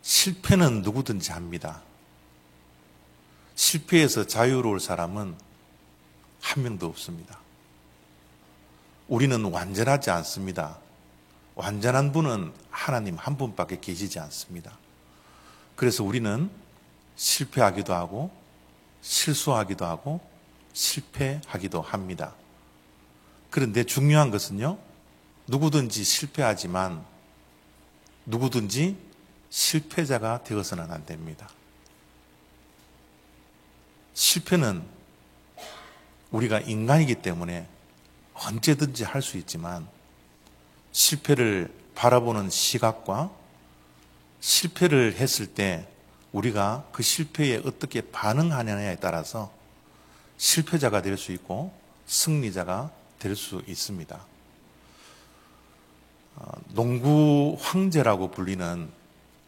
실패는 누구든지 합니다. 실패해서 자유로울 사람은 한 명도 없습니다. 우리는 완전하지 않습니다. 완전한 분은 하나님 한 분밖에 계시지 않습니다. 그래서 우리는 실패하기도 하고 실수하기도 하고 실패하기도 합니다. 그런데 중요한 것은요, 누구든지 실패하지만 누구든지 실패자가 되어서는 안 됩니다. 실패는 우리가 인간이기 때문에 언제든지 할 수 있지만 실패를 바라보는 시각과 실패를 했을 때 우리가 그 실패에 어떻게 반응하느냐에 따라서 실패자가 될 수 있고 승리자가 될 수 있습니다. 농구 황제라고 불리는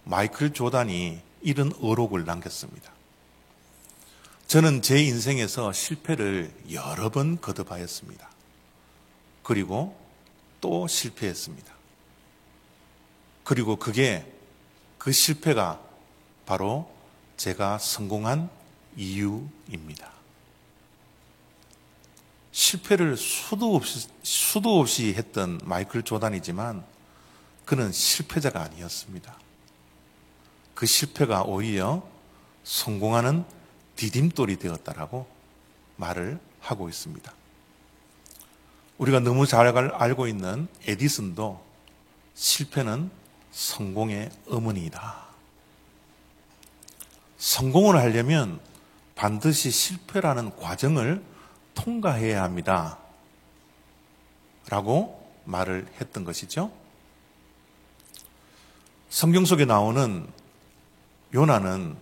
마이클 조단이 이런 어록을 남겼습니다. 저는 제 인생에서 실패를 여러 번 거듭하였습니다. 그리고 또 실패했습니다. 그리고 그 실패가 바로 제가 성공한 이유입니다. 실패를 수도 없이 했던 마이클 조단이지만 그는 실패자가 아니었습니다. 그 실패가 오히려 성공하는 디딤돌이 되었다라고 말을 하고 있습니다. 우리가 너무 잘 알고 있는 에디슨도 실패는 성공의 어머니이다. 성공을 하려면 반드시 실패라는 과정을 통과해야 합니다. 라고 말을 했던 것이죠. 성경 속에 나오는 요나는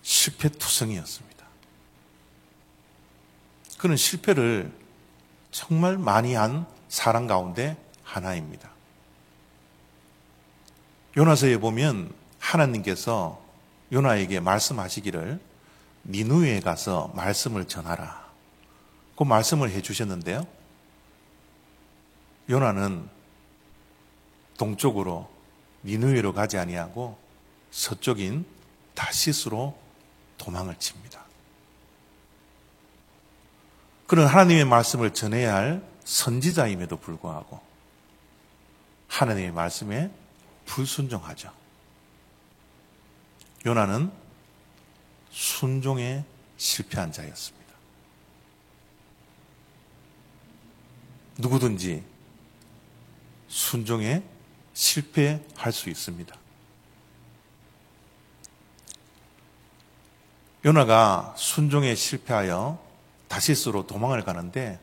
실패투성이었습니다. 그는 실패를 정말 많이 한 사람 가운데 하나입니다. 요나서에 보면 하나님께서 요나에게 말씀하시기를 니느웨에 가서 말씀을 전하라. 그 말씀을 해주셨는데요. 요나는 동쪽으로 니느웨로 가지 아니하고 서쪽인 다시스로 도망을 칩니다. 그는 하나님의 말씀을 전해야 할 선지자임에도 불구하고 하나님의 말씀에 불순종하죠. 요나는 순종에 실패한 자였습니다. 누구든지 순종에 실패할 수 있습니다. 요나가 순종에 실패하여 다시스로 도망을 가는데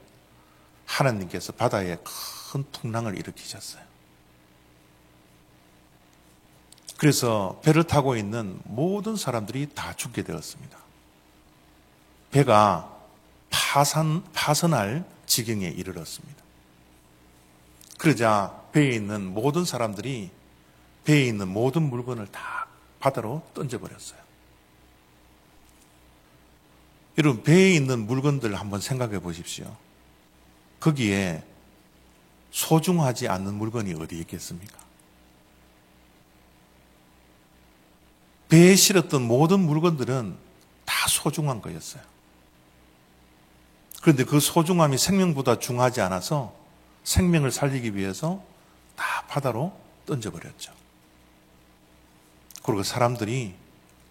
하나님께서 바다에 큰 풍랑을 일으키셨어요. 그래서 배를 타고 있는 모든 사람들이 다 죽게 되었습니다. 배가 파선할 지경에 이르렀습니다. 그러자 배에 있는 모든 사람들이 배에 있는 모든 물건을 다 바다로 던져버렸어요. 여러분, 배에 있는 물건들 한번 생각해 보십시오. 거기에 소중하지 않는 물건이 어디 있겠습니까? 배에 실었던 모든 물건들은 다 소중한 거였어요. 그런데 그 소중함이 생명보다 중하지 않아서 생명을 살리기 위해서 다 바다로 던져버렸죠. 그리고 사람들이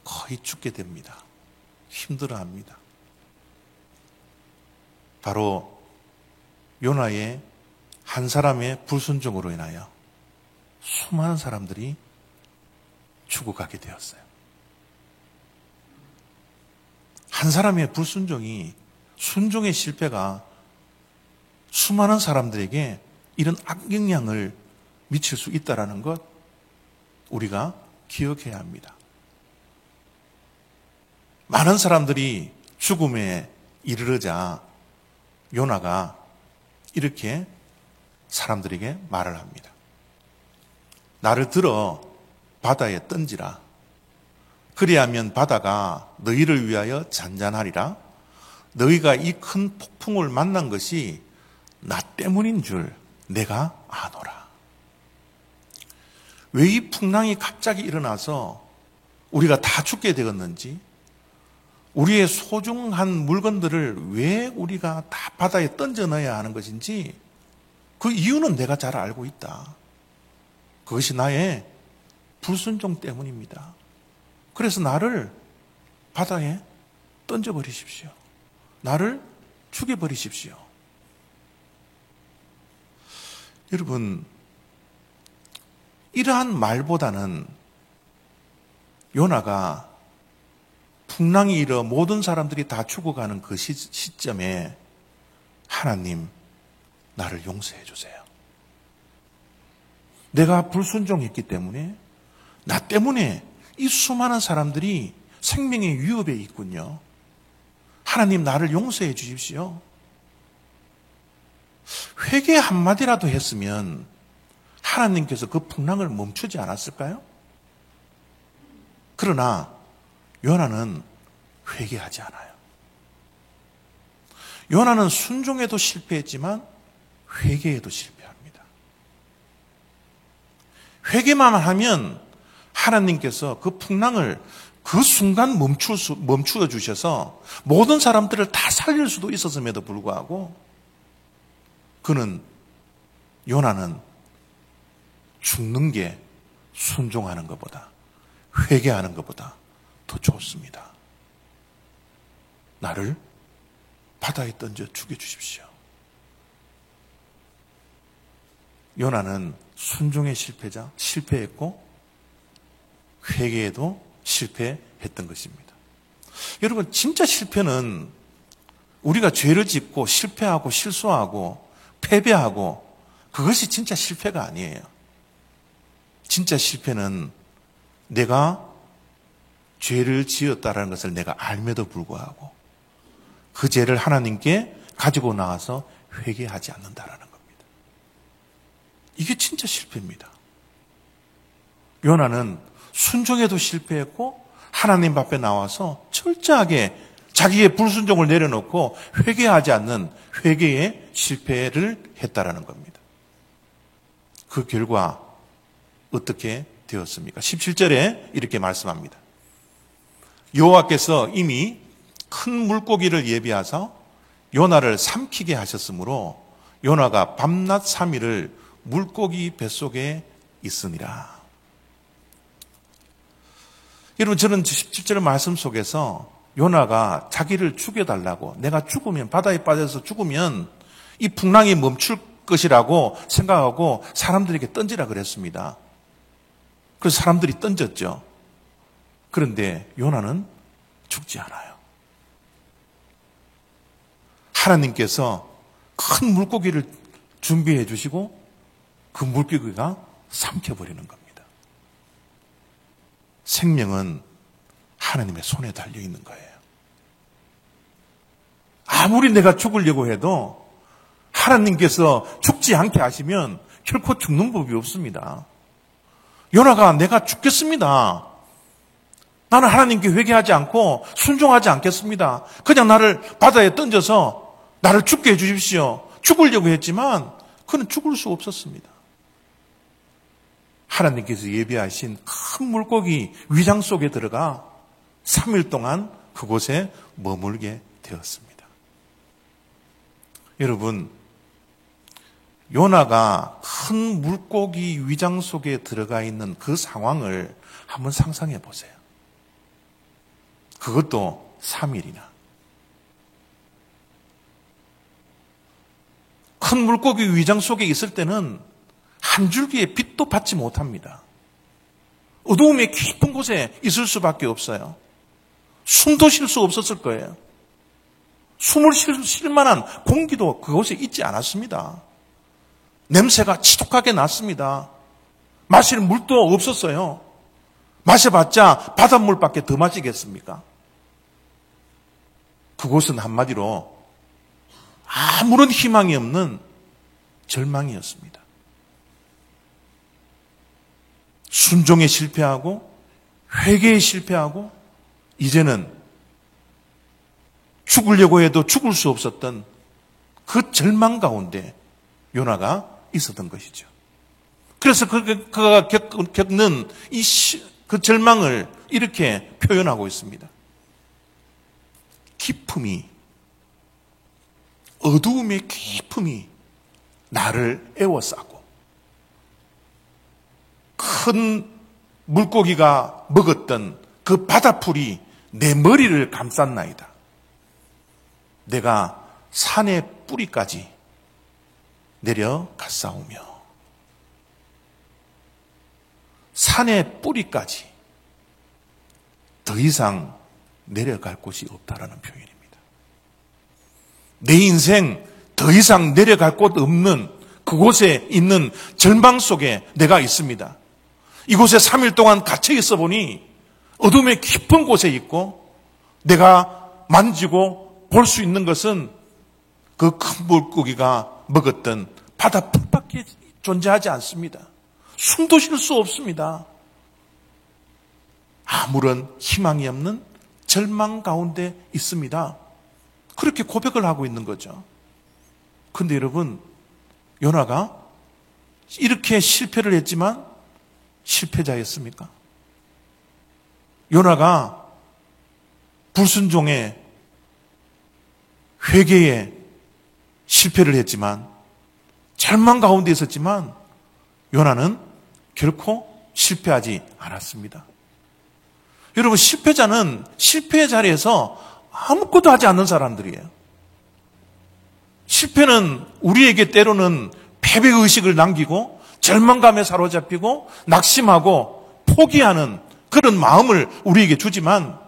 거의 죽게 됩니다. 힘들어합니다. 바로 요나의 한 사람의 불순종으로 인하여 수많은 사람들이 죽어가게 되었어요. 한 사람의 불순종이, 순종의 실패가 수많은 사람들에게 이런 악영향을 미칠 수 있다는 것 우리가 기억해야 합니다. 많은 사람들이 죽음에 이르르자 요나가 이렇게 사람들에게 말을 합니다. 나를 들어 바다에 던지라. 그리하면 바다가 너희를 위하여 잔잔하리라. 너희가 이 큰 폭풍을 만난 것이 나 때문인 줄 내가 아노라. 왜 이 풍랑이 갑자기 일어나서 우리가 다 죽게 되었는지, 우리의 소중한 물건들을 왜 우리가 다 바다에 던져 넣어야 하는 것인지 그 이유는 내가 잘 알고 있다. 그것이 나의 불순종 때문입니다. 그래서 나를 바다에 던져버리십시오. 나를 죽여버리십시오. 여러분, 이러한 말보다는 요나가 풍랑이 일어 모든 사람들이 다 죽어가는 그 시점에 하나님, 나를 용서해 주세요. 내가 불순종했기 때문에, 나 때문에 이 수많은 사람들이 생명의 위협에 있군요. 하나님, 나를 용서해 주십시오. 회개 한마디라도 했으면 하나님께서 그 풍랑을 멈추지 않았을까요? 그러나 요나는 회개하지 않아요. 요나는 순종에도 실패했지만 회개에도 실패합니다. 회개만 하면 하나님께서 그 풍랑을 그 순간 멈추어 주셔서 모든 사람들을 다 살릴 수도 있었음에도 불구하고 요나는 죽는 게 순종하는 것보다, 회개하는 것보다 더 좋습니다. 나를 바다에 던져 죽여주십시오. 요나는 순종에 실패했고 회개에도 실패했던 것입니다. 여러분, 진짜 실패는 우리가 죄를 짓고 실패하고 실수하고 패배하고 그것이 진짜 실패가 아니에요. 진짜 실패는 내가 죄를 지었다는 것을 내가 알면도 불구하고 그 죄를 하나님께 가지고 나와서 회개하지 않는다라는 겁니다. 이게 진짜 실패입니다. 요나는 순종에도 실패했고 하나님 앞에 나와서 철저하게 자기의 불순종을 내려놓고 회개하지 않는 회개의 실패를 했다라는 겁니다. 그 결과 어떻게 되었습니까? 17절에 이렇게 말씀합니다. 여호와께서 이미 큰 물고기를 예비하사 요나를 삼키게 하셨으므로 요나가 밤낮 3일을 물고기 뱃속에 있으니라. 여러분, 저는 17절 말씀 속에서 요나가 자기를 죽여달라고, 내가 죽으면, 바다에 빠져서 죽으면 이 풍랑이 멈출 것이라고 생각하고 사람들에게 던지라 그랬습니다. 그래서 사람들이 던졌죠. 그런데 요나는 죽지 않아요. 하나님께서 큰 물고기를 준비해 주시고 그 물고기가 삼켜버리는 겁니다. 생명은 하나님의 손에 달려 있는 거예요. 아무리 내가 죽으려고 해도 하나님께서 죽지 않게 하시면 결코 죽는 법이 없습니다. 요나가 내가 죽겠습니다. 나는 하나님께 회개하지 않고 순종하지 않겠습니다. 그냥 나를 바다에 던져서 나를 죽게 해주십시오. 죽으려고 했지만 그는 죽을 수 없었습니다. 하나님께서 예비하신 큰 물고기 위장 속에 들어가 3일 동안 그곳에 머물게 되었습니다. 여러분, 요나가 큰 물고기 위장 속에 들어가 있는 그 상황을 한번 상상해 보세요. 그것도 3일이나. 큰 물고기 위장 속에 있을 때는 한 줄기의 빛도 받지 못합니다. 어두움의 깊은 곳에 있을 수밖에 없어요. 숨도 쉴 수 없었을 거예요. 숨을 쉴 만한 공기도 그곳에 있지 않았습니다. 냄새가 지독하게 났습니다. 마실 물도 없었어요. 마셔봤자 바닷물밖에 더 마시겠습니까? 그곳은 한마디로 아무런 희망이 없는 절망이었습니다. 순종에 실패하고 회개에 실패하고 이제는 죽으려고 해도 죽을 수 없었던 그 절망 가운데 요나가 있었던 것이죠. 그래서 그가 겪는 그 절망을 이렇게 표현하고 있습니다. 깊음이, 어두움의 깊음이 나를 에워싸고 큰 물고기가 먹었던 그 바다풀이 내 머리를 감쌌나이다. 내가 산의 뿌리까지 내려갔사오며, 산의 뿌리까지 더 이상 내려갈 곳이 없다라는 표현입니다. 내 인생 더 이상 내려갈 곳 없는 그곳에 있는 절망 속에 내가 있습니다. 이곳에 3일 동안 갇혀 있어 보니 어둠의 깊은 곳에 있고, 내가 만지고 볼 수 있는 것은 그 큰 물고기가 먹었던 바다풀밖에 존재하지 않습니다. 숨도 쉴 수 없습니다. 아무런 희망이 없는 절망 가운데 있습니다. 그렇게 고백을 하고 있는 거죠. 그런데 여러분, 요나가 이렇게 실패를 했지만 실패자였습니까? 요나가 불순종에, 회개에 실패를 했지만, 절망 가운데 있었지만 요나는 결코 실패하지 않았습니다. 여러분, 실패자는 실패의 자리에서 아무것도 하지 않는 사람들이에요. 실패는 우리에게 때로는 패배의식을 남기고 절망감에 사로잡히고 낙심하고 포기하는 그런 마음을 우리에게 주지만,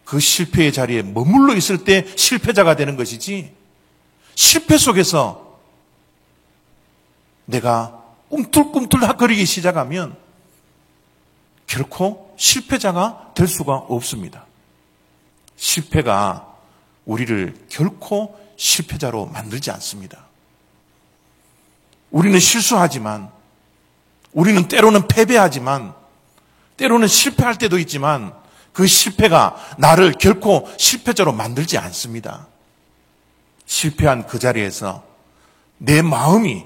그 실패의 자리에 머물러 있을 때 실패자가 되는 것이지, 실패 속에서 내가 꿈틀꿈틀거리기 시작하면 결코 실패자가 될 수가 없습니다. 실패가 우리를 결코 실패자로 만들지 않습니다. 우리는 실수하지만, 우리는 때로는 패배하지만, 때로는 실패할 때도 있지만, 그 실패가 나를 결코 실패자로 만들지 않습니다. 실패한 그 자리에서 내 마음이,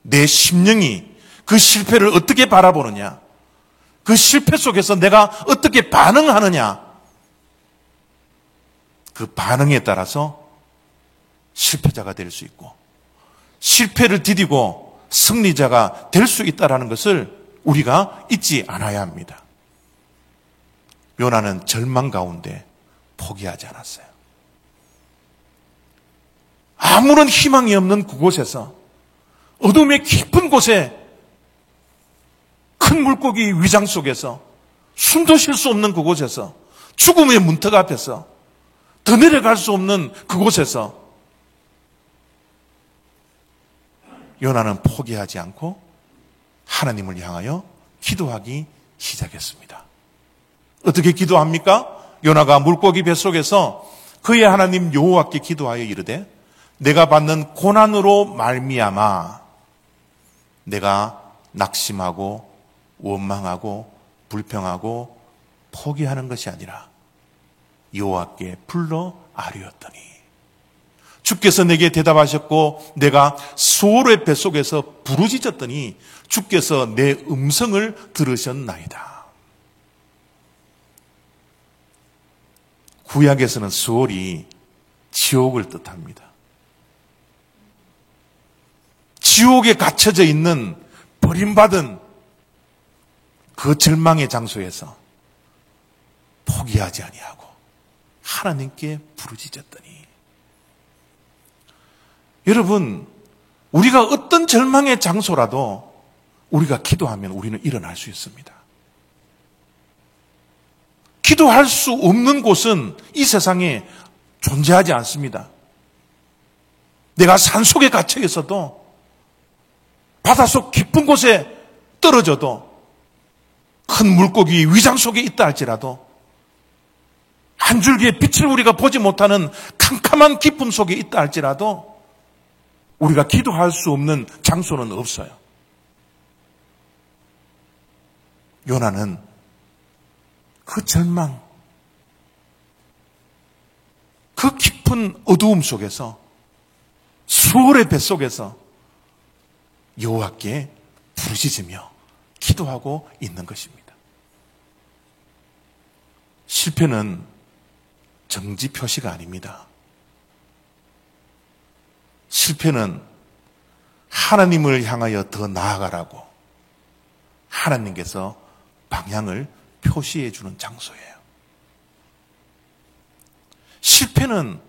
내 심령이 그 실패를 어떻게 바라보느냐, 그 실패 속에서 내가 어떻게 반응하느냐, 그 반응에 따라서 실패자가 될 수 있고 실패를 디디고 승리자가 될 수 있다는 것을 우리가 잊지 않아야 합니다. 요나는 절망 가운데 포기하지 않았어요. 아무런 희망이 없는 그곳에서, 어둠의 깊은 곳에, 큰 물고기 위장 속에서, 숨도 쉴 수 없는 그곳에서, 죽음의 문턱 앞에서, 더 내려갈 수 없는 그곳에서 요나는 포기하지 않고 하나님을 향하여 기도하기 시작했습니다. 어떻게 기도합니까? 요나가 물고기 뱃속에서 그의 하나님 여호와께 기도하여 이르되, 내가 받는 고난으로 말미암아 내가 낙심하고 원망하고 불평하고 포기하는 것이 아니라 여호와께 불러 아뢰었더니 주께서 내게 대답하셨고, 내가 수월의 뱃속에서 부르짖었더니 주께서 내 음성을 들으셨나이다. 구약에서는 수월이 지옥을 뜻합니다. 지옥에 갇혀져 있는 버림받은 그 절망의 장소에서 포기하지 아니하고 하나님께 부르짖었더니, 여러분, 우리가 어떤 절망의 장소라도 우리가 기도하면 우리는 일어날 수 있습니다. 기도할 수 없는 곳은 이 세상에 존재하지 않습니다. 내가 산속에 갇혀 있어도, 바닷속 깊은 곳에 떨어져도, 큰 물고기 위장 속에 있다 할지라도, 한 줄기의 빛을 우리가 보지 못하는 캄캄한 깊음 속에 있다 할지라도 우리가 기도할 수 없는 장소는 없어요. 요나는 그 절망, 그 깊은 어두움 속에서, 수월의 뱃속에서 여호와께 부르짖으며 기도하고 있는 것입니다. 실패는 정지 표시가 아닙니다. 실패는 하나님을 향하여 더 나아가라고 하나님께서 방향을 표시해 주는 장소예요. 실패는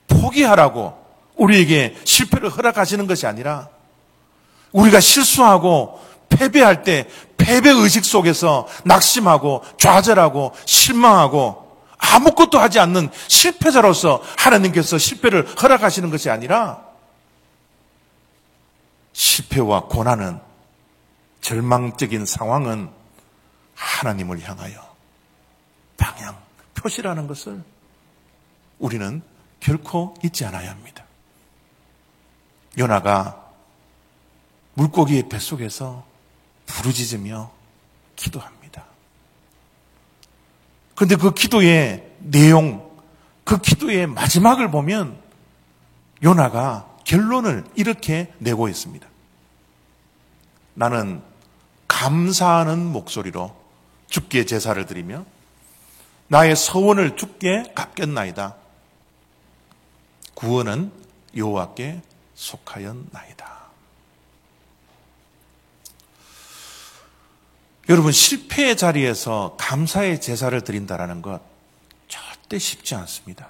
포기하라고 우리에게 실패를 허락하시는 것이 아니라 우리가 실수하고 패배할 때 패배의식 속에서 낙심하고 좌절하고 실망하고 아무것도 하지 않는 실패자로서 하나님께서 실패를 허락하시는 것이 아니라 실패와 고난은 절망적인 상황은 하나님을 향하여 방향, 표시라는 것을 우리는 결코 잊지 않아야 합니다. 요나가 물고기의 뱃속에서 부르짖으며 기도합니다. 그런데 그 기도의 내용, 그 기도의 마지막을 보면 요나가 결론을 이렇게 내고 있습니다. 나는 감사하는 목소리로 주께 제사를 드리며 나의 서원을 주께 갚겠나이다. 구원은 여호와께 속하였나이다. 여러분, 실패의 자리에서 감사의 제사를 드린다는 것 절대 쉽지 않습니다.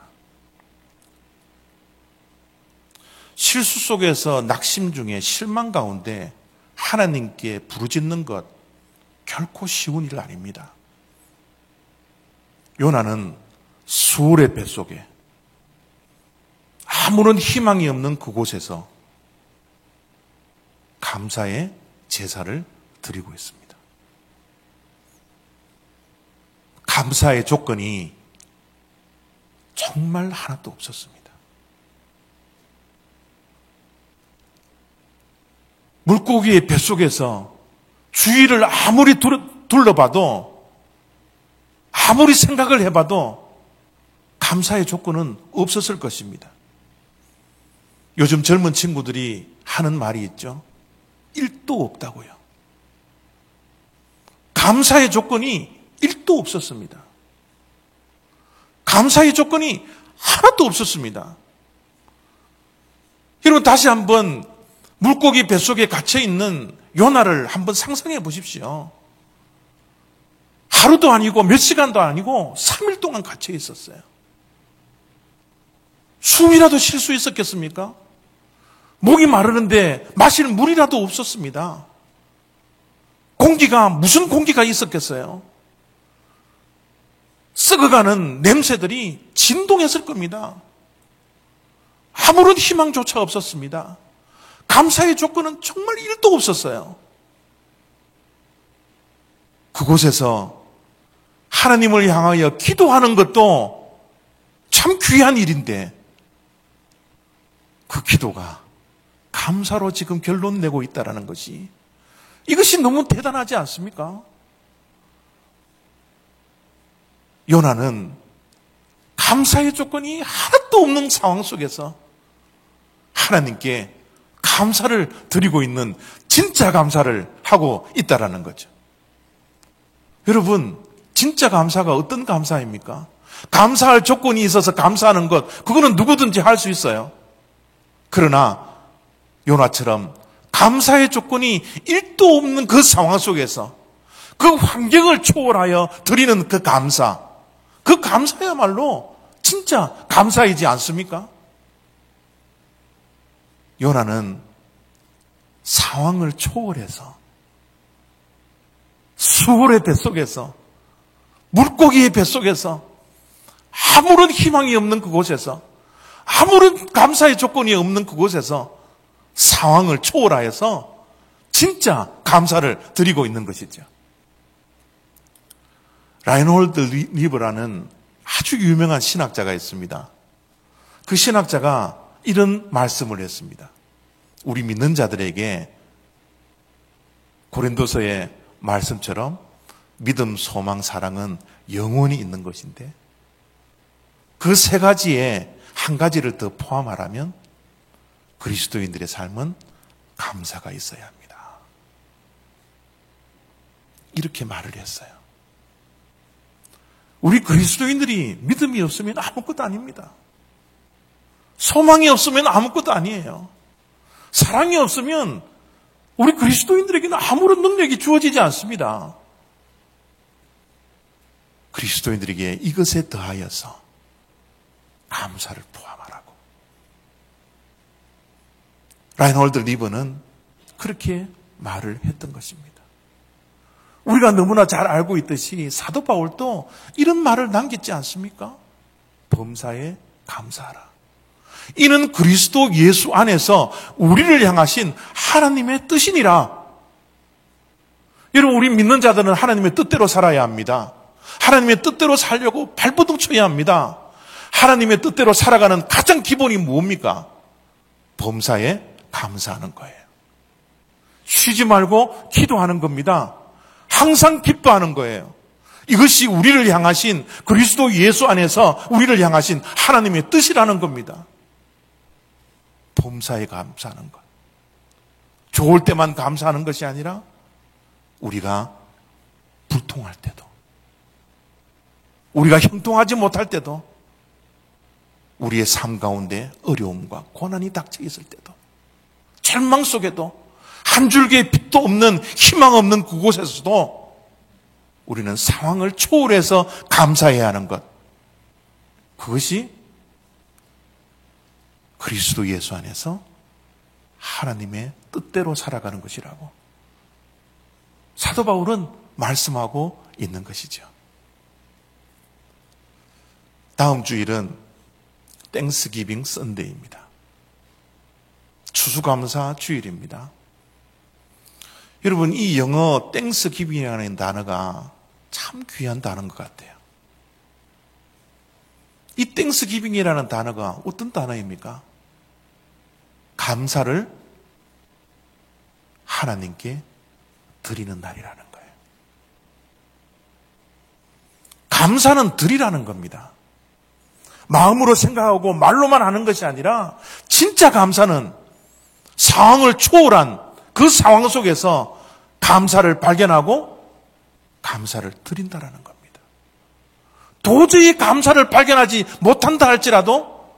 실수 속에서 낙심 중에 실망 가운데 하나님께 부르짖는 것 결코 쉬운 일 아닙니다. 요나는 수월의 뱃속에 아무런 희망이 없는 그곳에서 감사의 제사를 드리고 있습니다. 감사의 조건이 정말 하나도 없었습니다. 물고기의 뱃속에서 주위를 아무리 둘러봐도 아무리 생각을 해봐도 감사의 조건은 없었을 것입니다. 요즘 젊은 친구들이 하는 말이 있죠. 1도 없다고요. 감사의 조건이 1도 없었습니다. 감사의 조건이 하나도 없었습니다. 여러분, 다시 한번 물고기 뱃속에 갇혀있는 요나를 한번 상상해 보십시오. 하루도 아니고 몇 시간도 아니고 3일 동안 갇혀 있었어요. 숨이라도 쉴 수 있었겠습니까? 목이 마르는데 마실 물이라도 없었습니다. 공기가 무슨 공기가 있었겠어요? 썩어가는 냄새들이 진동했을 겁니다. 아무런 희망조차 없었습니다. 감사의 조건은 정말 1도 없었어요. 그곳에서 하나님을 향하여 기도하는 것도 참 귀한 일인데 그 기도가 감사로 지금 결론 내고 있다는 것이 이것이 너무 대단하지 않습니까? 요나는 감사의 조건이 하나도 없는 상황 속에서 하나님께 감사를 드리고 있는 진짜 감사를 하고 있다는 거죠. 여러분, 진짜 감사가 어떤 감사입니까? 감사할 조건이 있어서 감사하는 것, 그거는 누구든지 할 수 있어요. 그러나 요나처럼 감사의 조건이 1도 없는 그 상황 속에서 그 환경을 초월하여 드리는 그 감사, 그 감사야말로 진짜 감사이지 않습니까? 요나는 상황을 초월해서 수월의 뱃속에서 물고기의 뱃속에서 아무런 희망이 없는 그곳에서 아무런 감사의 조건이 없는 그곳에서 상황을 초월하여서 진짜 감사를 드리고 있는 것이죠. 라인홀드 리버라는 아주 유명한 신학자가 있습니다. 그 신학자가 이런 말씀을 했습니다. 우리 믿는 자들에게 고린도서의 말씀처럼 믿음, 소망, 사랑은 영원히 있는 것인데 그 세 가지에 한 가지를 더 포함하라면 그리스도인들의 삶은 감사가 있어야 합니다. 이렇게 말을 했어요. 우리 그리스도인들이 믿음이 없으면 아무것도 아닙니다. 소망이 없으면 아무것도 아니에요. 사랑이 없으면 우리 그리스도인들에게는 아무런 능력이 주어지지 않습니다. 그리스도인들에게 이것에 더하여서 감사를 포함하라고. 라인홀드 리버는 그렇게 말을 했던 것입니다. 우리가 너무나 잘 알고 있듯이 사도 바울도 이런 말을 남겼지 않습니까? 범사에 감사하라. 이는 그리스도 예수 안에서 우리를 향하신 하나님의 뜻이니라. 여러분, 우리 믿는 자들은 하나님의 뜻대로 살아야 합니다. 하나님의 뜻대로 살려고 발버둥 쳐야 합니다. 하나님의 뜻대로 살아가는 가장 기본이 뭡니까? 범사에 감사하는 거예요. 쉬지 말고 기도하는 겁니다. 항상 기뻐하는 거예요. 이것이 우리를 향하신 그리스도 예수 안에서 우리를 향하신 하나님의 뜻이라는 겁니다. 범사에 감사하는 것. 좋을 때만 감사하는 것이 아니라 우리가 불통할 때도, 우리가 형통하지 못할 때도, 우리의 삶 가운데 어려움과 고난이 닥쳐 있을 때도, 절망 속에도, 한 줄기의 빛도 없는, 희망 없는 그곳에서도 우리는 상황을 초월해서 감사해야 하는 것. 그것이 그리스도 예수 안에서 하나님의 뜻대로 살아가는 것이라고 사도 바울은 말씀하고 있는 것이죠. 다음 주일은 땡스기빙 선데이입니다. 추수감사 주일입니다. 여러분, 이 영어 땡스기빙이라는 단어가 참 귀한 단어인 것 같아요. 이 땡스기빙이라는 단어가 어떤 단어입니까? 감사를 하나님께 드리는 날이라는 거예요. 감사는 드리라는 겁니다. 마음으로 생각하고 말로만 하는 것이 아니라 진짜 감사는 상황을 초월한 그 상황 속에서 감사를 발견하고 감사를 드린다라는 겁니다. 도저히 감사를 발견하지 못한다 할지라도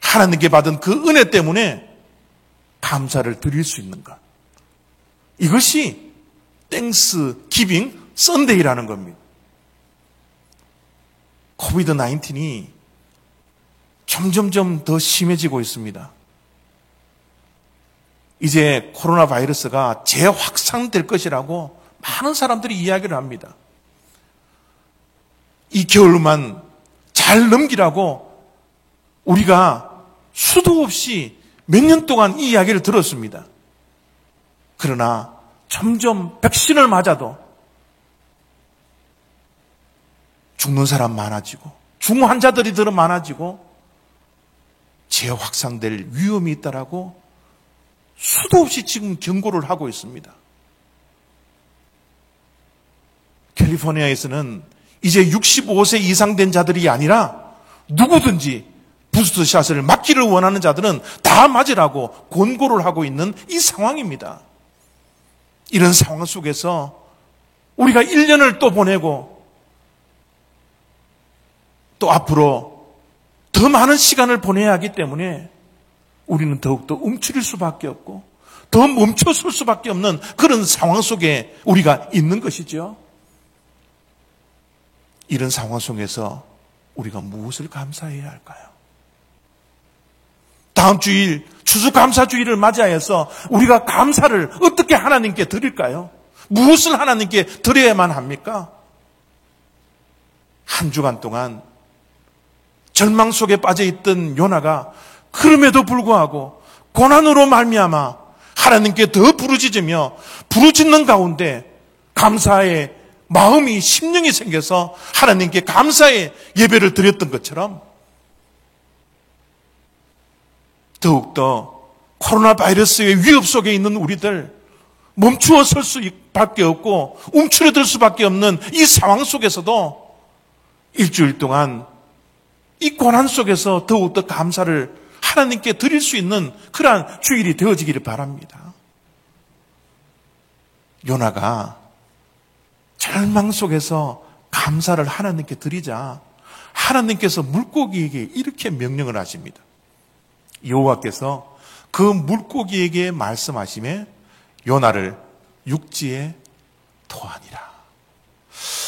하나님께 받은 그 은혜 때문에 감사를 드릴 수 있는 것. 이것이 땡스 기빙 선데이라는 겁니다. 코비드 19이 점점점 더 심해지고 있습니다. 이제 코로나 바이러스가 재확산될 것이라고 많은 사람들이 이야기를 합니다. 이 겨울만 잘 넘기라고 우리가 수도 없이 몇 년 동안 이 이야기를 들었습니다. 그러나 점점 백신을 맞아도 죽는 사람 많아지고 중환자들이 더 많아지고 재확산될 위험이 있다라고 수도 없이 지금 경고를 하고 있습니다. 캘리포니아에서는 이제 65세 이상 된 자들이 아니라 누구든지 부스터샷을 맞기를 원하는 자들은 다 맞으라고 권고를 하고 있는 이 상황입니다. 이런 상황 속에서 우리가 1년을 또 보내고 또 앞으로 더 많은 시간을 보내야 하기 때문에 우리는 더욱더 움츠릴 수밖에 없고 더 멈춰설 수밖에 없는 그런 상황 속에 우리가 있는 것이죠. 이런 상황 속에서 우리가 무엇을 감사해야 할까요? 다음 주일 추수감사주일을 맞이하여서 우리가 감사를 어떻게 하나님께 드릴까요? 무엇을 하나님께 드려야만 합니까? 한 주간 동안 절망 속에 빠져있던 요나가 그럼에도 불구하고 고난으로 말미암아 하나님께 더 부르짖으며 부르짖는 가운데 감사의 마음이 심령이 생겨서 하나님께 감사의 예배를 드렸던 것처럼 더욱더 코로나 바이러스의 위협 속에 있는 우리들 멈추어 설 수밖에 없고 움츠러들 수밖에 없는 이 상황 속에서도 일주일 동안 이 고난 속에서 더욱더 감사를 하나님께 드릴 수 있는 그러한 주일이 되어지기를 바랍니다. 요나가 절망 속에서 감사를 하나님께 드리자 하나님께서 물고기에게 이렇게 명령을 하십니다. 여호와께서 그 물고기에게 말씀하시매 요나를 육지에 토하니라.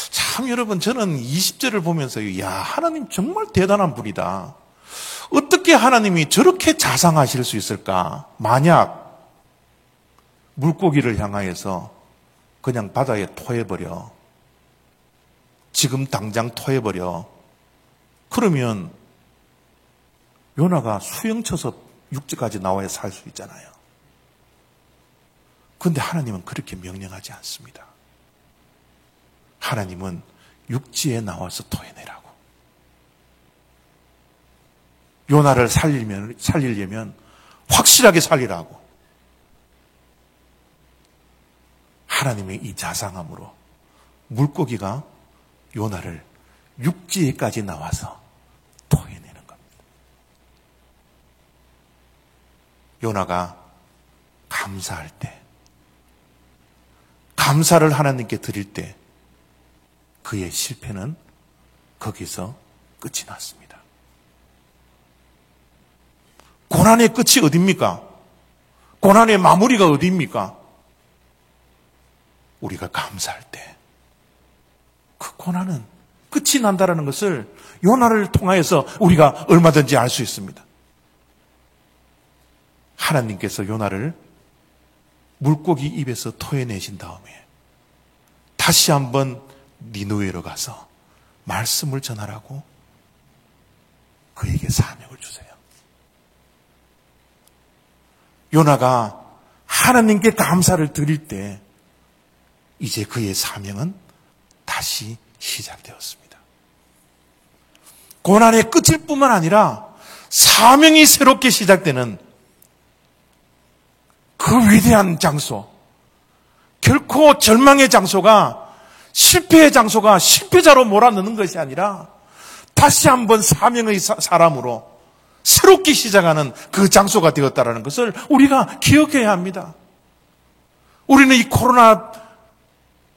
참 여러분, 저는 20절을 보면서 야, 하나님 정말 대단한 분이다. 어떻게 하나님이 저렇게 자상하실 수 있을까? 만약 물고기를 향하여서 그냥 바다에 토해버려, 지금 당장 토해버려, 그러면 요나가 수영쳐서 육지까지 나와야 살 수 있잖아요. 그런데 하나님은 그렇게 명령하지 않습니다. 하나님은 육지에 나와서 토해내라고. 요나를 살리려면 확실하게 살리라고. 하나님의 이 자상함으로 물고기가 요나를 육지에까지 나와서 토해내는 겁니다. 요나가 감사할 때, 감사를 하나님께 드릴 때 그의 실패는 거기서 끝이 났습니다. 고난의 끝이 어디입니까? 고난의 마무리가 어디입니까? 우리가 감사할 때 그 고난은 끝이 난다는 것을 요나를 통하여서 우리가 얼마든지 알 수 있습니다. 하나님께서 요나를 물고기 입에서 토해내신 다음에 다시 한번 니느웨로 가서 말씀을 전하라고 그에게 사명을 주세요. 요나가 하나님께 감사를 드릴 때 이제 그의 사명은 다시 시작되었습니다. 고난의 끝일 뿐만 아니라 사명이 새롭게 시작되는 그 위대한 장소, 결코 절망의 장소가, 실패의 장소가 실패자로 몰아넣는 것이 아니라 다시 한번 사명의 사람으로 새롭게 시작하는 그 장소가 되었다는 것을 우리가 기억해야 합니다. 우리는 이 코로나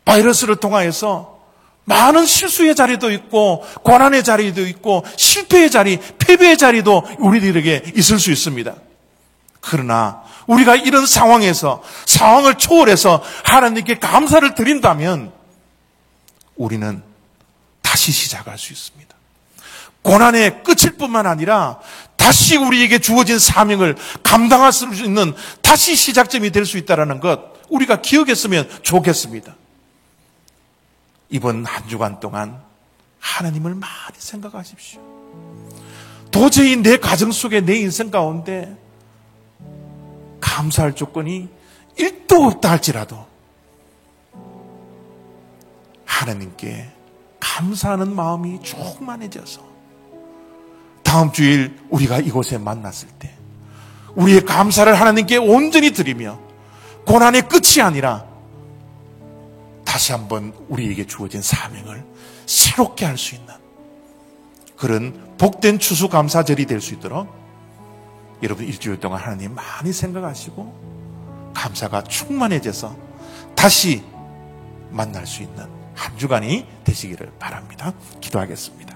바이러스를 통하여서 많은 실수의 자리도 있고 고난의 자리도 있고 실패의 자리, 패배의 자리도 우리들에게 있을 수 있습니다. 그러나 우리가 이런 상황에서 상황을 초월해서 하나님께 감사를 드린다면 우리는 다시 시작할 수 있습니다. 고난의 끝일 뿐만 아니라 다시 우리에게 주어진 사명을 감당할 수 있는 다시 시작점이 될 수 있다는 것 우리가 기억했으면 좋겠습니다. 이번 한 주간 동안 하나님을 많이 생각하십시오. 도저히 내 가정 속에 내 인생 가운데 감사할 조건이 1도 없다 할지라도 하나님께 감사하는 마음이 충만해져서 다음 주일 우리가 이곳에 만났을 때 우리의 감사를 하나님께 온전히 드리며 고난의 끝이 아니라 다시 한번 우리에게 주어진 사명을 새롭게 할 수 있는 그런 복된 추수감사절이 될 수 있도록 여러분 일주일 동안 하나님 많이 생각하시고 감사가 충만해져서 다시 만날 수 있는 한 주간이 되시기를 바랍니다. 기도하겠습니다.